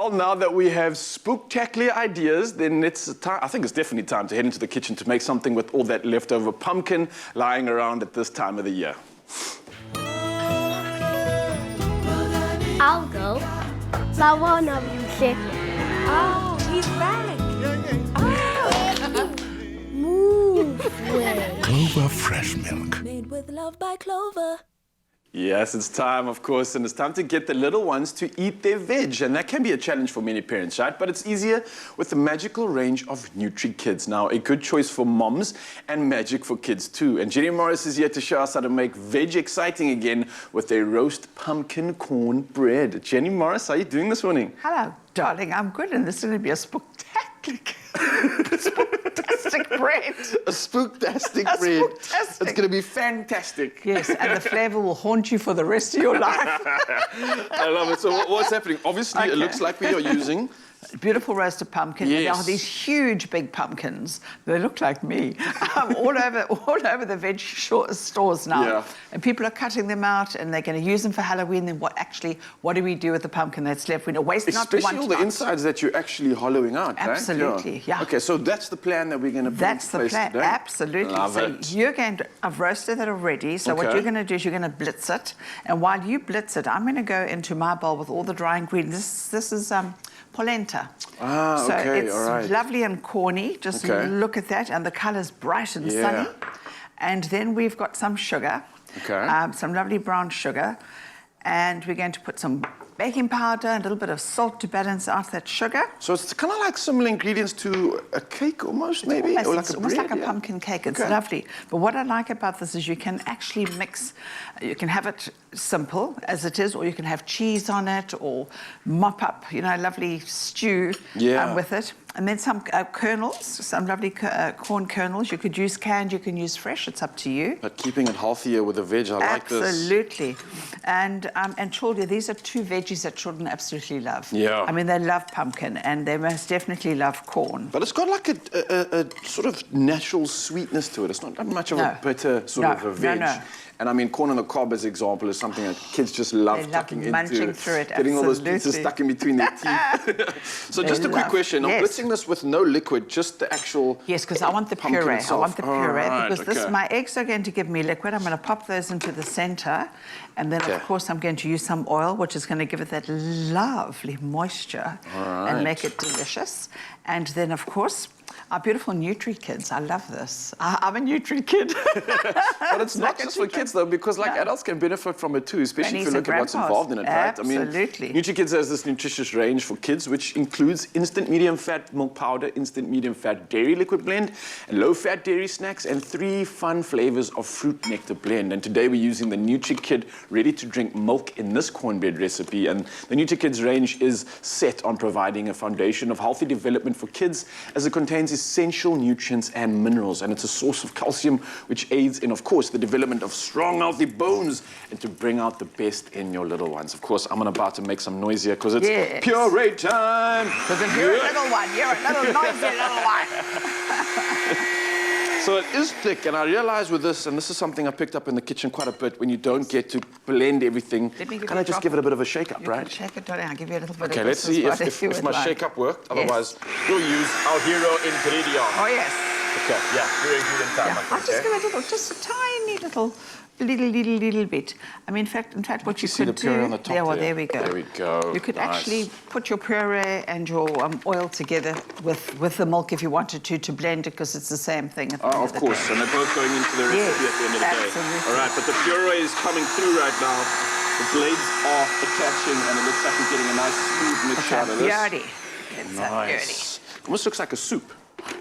Well, now that we have spooktacular ideas, then it's time, I think it's definitely time to head into the kitchen to make something with all that leftover pumpkin lying around at this time of the year. I'll go. But one of you said, Oh, he's back. oh, move away. Clover fresh milk. Made with love by Clover. Yes, it's time, of course, and it's time to get the little ones to eat their veg. And that can be a challenge for many parents, right? But it's easier with the magical range of NutriKids. Now, a good choice for moms and magic for kids too. And Jenny Morris is here to show us how to make veg exciting again with a roast pumpkin cornbread. Jenny Morris, how are you doing this morning? Hello, darling. I'm good, and this is going to be a spooktastic bread. A spooktastic A bread. spooktastic. It's going to be fantastic. Yes, and the flavour will haunt you for the rest of your life. I love it. So what's happening? Obviously, it looks like we are using... Beautiful roasted pumpkin. Yes. And there are these huge, big pumpkins. They look like me. all over the veg stores now. Yeah. And people are cutting them out, and they're going to use them for Halloween. Then what do we do with the pumpkin that's left? We don't waste not Especially all the insides that you're actually hollowing out, Absolutely, right? yeah. Okay, so that's the plan that we're going to put That's in the place plan, today? absolutely. Love so it. you're going to, I've roasted that already. So what Okay. you're going to do is you're going to blitz it. And while you blitz it, I'm going to go into my bowl with all the dry ingredients. This is polenta. Ah, so okay, it's all right. lovely and corny. Just Okay. look at that. And the colour's bright and sunny. And then we've got some sugar. Okay. Some lovely brown sugar. And we're going to put some baking powder and a little bit of salt to balance out that sugar. So it's kind of like similar ingredients to a cake almost, maybe? Almost, Or like it's a almost bread, like a yeah. pumpkin cake. It's Okay. lovely. But what I like about this is you can actually mix, you can have it simple as it is, or you can have cheese on it, or mop up, lovely stew with it. And then some kernels, some lovely corn kernels. You could use canned, you can use fresh, it's up to you. But keeping it healthier with the veg, I like this. Absolutely. And children, these are two veggies that children absolutely love. Yeah. I mean, they love pumpkin, and they most definitely love corn. But it's got like a sort of natural sweetness to it. It's not much of a bitter sort of a veg. No. And I mean, corn on the cob, as an example, is something that kids just love They love tucking munching into. through it, Getting all those absolutely. pieces stuck in between their teeth. So just a quick question. I'm Yes. blitzing this with no liquid, just the actual Yes, because I want the pumpkin puree. I itself. want the puree All right, because okay. my eggs are going to give me liquid. I'm going to pop those into the center. And then, Okay. of course, I'm going to use some oil, which is going to give it that lovely moisture and make it delicious. And then, of course, our beautiful NutriKids. I love this. I'm a NutriKid. But it's not just for kids, though, because adults can benefit from it too, especially if you Grannies look and at what's grandpas. involved in it, right? Absolutely. I mean, NutriKids has this nutritious range for kids, which includes instant medium-fat milk powder, instant medium-fat dairy liquid blend, and low-fat dairy snacks, and 3 fun flavors of fruit nectar blend. And today we're using the NutriKid ready-to-drink milk in this cornbread recipe. And the NutriKids range is set on providing a foundation of healthy development for kids, as it contains essential nutrients and minerals, and it's a source of calcium which aids in, of course, the development of strong, healthy bones and to bring out the best in your little ones. Of course, I'm about to make some noise here because it's puree time. Because if you're a little one, you're a little noisy little one. So it is thick, and I realize with this, and this is something I picked up in the kitchen quite a bit, when you don't get to blend everything, kind of just give it a bit of a shake-up, You right? can shake it, darling. I'll give you a little bit Okay, of let's this see as well, you if would my like. shake-up worked. Otherwise, we'll use our hero ingredient. Oh, yes. Okay, yeah, hero ingredient time, I I'll think, just give it just a tiny little bit. I mean, in fact, what you see could the puree do... on the top yeah, well, there. there we go. There we go. You could Nice. actually put your puree and your oil together with the milk if you wanted to blend it, because it's the same thing. At the end Of the course, day. and they're both going into the recipe at the end of the day. Absolutely. All right, but the puree is coming through right now. The blades are attaching, and it looks like we're getting a nice smooth mixture out of this. Puree. It's a puree. Nice. Almost looks like a soup.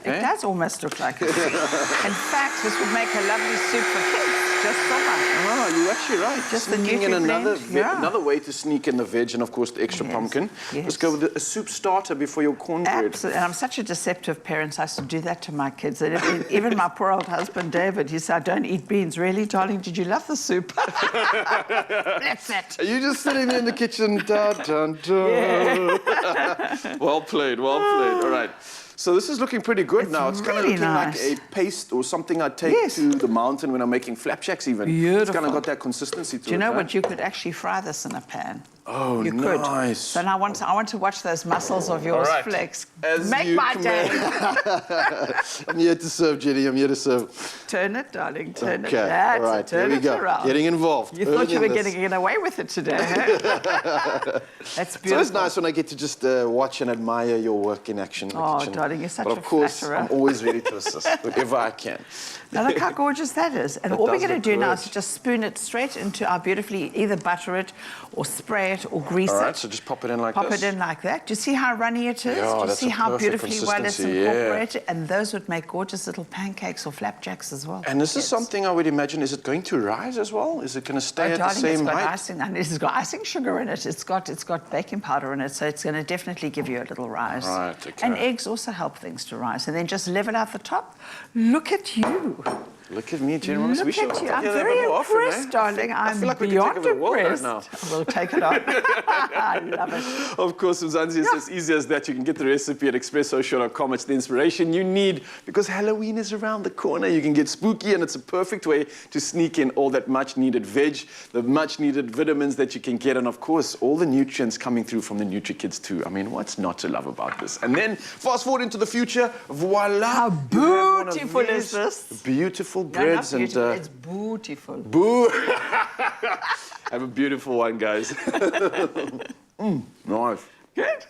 It does almost look like a soup. In fact, this would make a lovely soup for kids, just summer. Oh, you're actually right. Just the Sneaking in NutriBlend, another way to sneak in the veg and, of course, the extra pumpkin. Yes. Let's go with a soup starter before your cornbread. Absolutely. And I'm such a deceptive parent. I used to do that to my kids. Even my poor old husband, David, he said, I don't eat beans. Really, darling? Did you love the soup? That's it. Are you just sitting there in the kitchen? Dun, dun, dun. Yeah. Well played, well played. All right. So this is looking pretty good now. It's kind of really looking nice. like a paste or something I take to the mountain when I'm making flapjacks even. It's kind Beautiful. of got that consistency to it. Do you know right? what? You could actually fry this in a pan. Oh, You could. nice. So now I want to watch those muscles of yours All right. flex. As Make you my command. day. I'm here to serve, Jenny. I'm here to serve. Turn it, darling. Turn it. Okay, That's all right, it. Turn here we it go. around. Getting involved. You thought you early were in this. getting away with it today, huh? That's beautiful. So it's nice when I get to just watch and admire your work in action in the Oh, kitchen. darling, you're such but a of course, flatterer. I'm always ready to assist wherever I can. Now look how gorgeous that is. And That all we're does going to look do now great. is just spoon it straight into our beautifully, either butter it or spray it or grease All it. right, so just pop it in like Pop this. it in like that. Do you see how runny it is? Yeah, Do you that's see a how perfect beautifully well it's consistency, yeah. incorporated? And those would make gorgeous little pancakes or flapjacks as well. And this is Yes. something I would imagine, is it going to rise as well? Is it going to stay Oh, at the darling, same it's got height? icing, and it's got icing sugar in it. It's got baking powder in it, so it's going to definitely give you a little rise. Right, okay. And eggs also help things to rise. And then just level out the top. Look at you. Look at me, General. Look We should at you. take I'm it a very bit more often, impressed, darling. I I'm feel like we can beyond take over the world right impressed. now. We'll take it on. I love it. Of course, Mzansi, it's as easy as that. You can get the recipe at expresssocial.com. It's the inspiration you need because Halloween is around the corner. You can get spooky, and it's a perfect way to sneak in all that much-needed veg, the much-needed vitamins that you can get, and of course, all the nutrients coming through from the NutriKids too. I mean, what's not to love about this? And then, fast forward into the future, voila! How you have one of beautiful is these this? Beautiful No, not breads beautiful, and... it's beautiful. Boo! Have a beautiful one, guys. Nice. Good.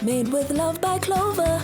Made with love by Clover.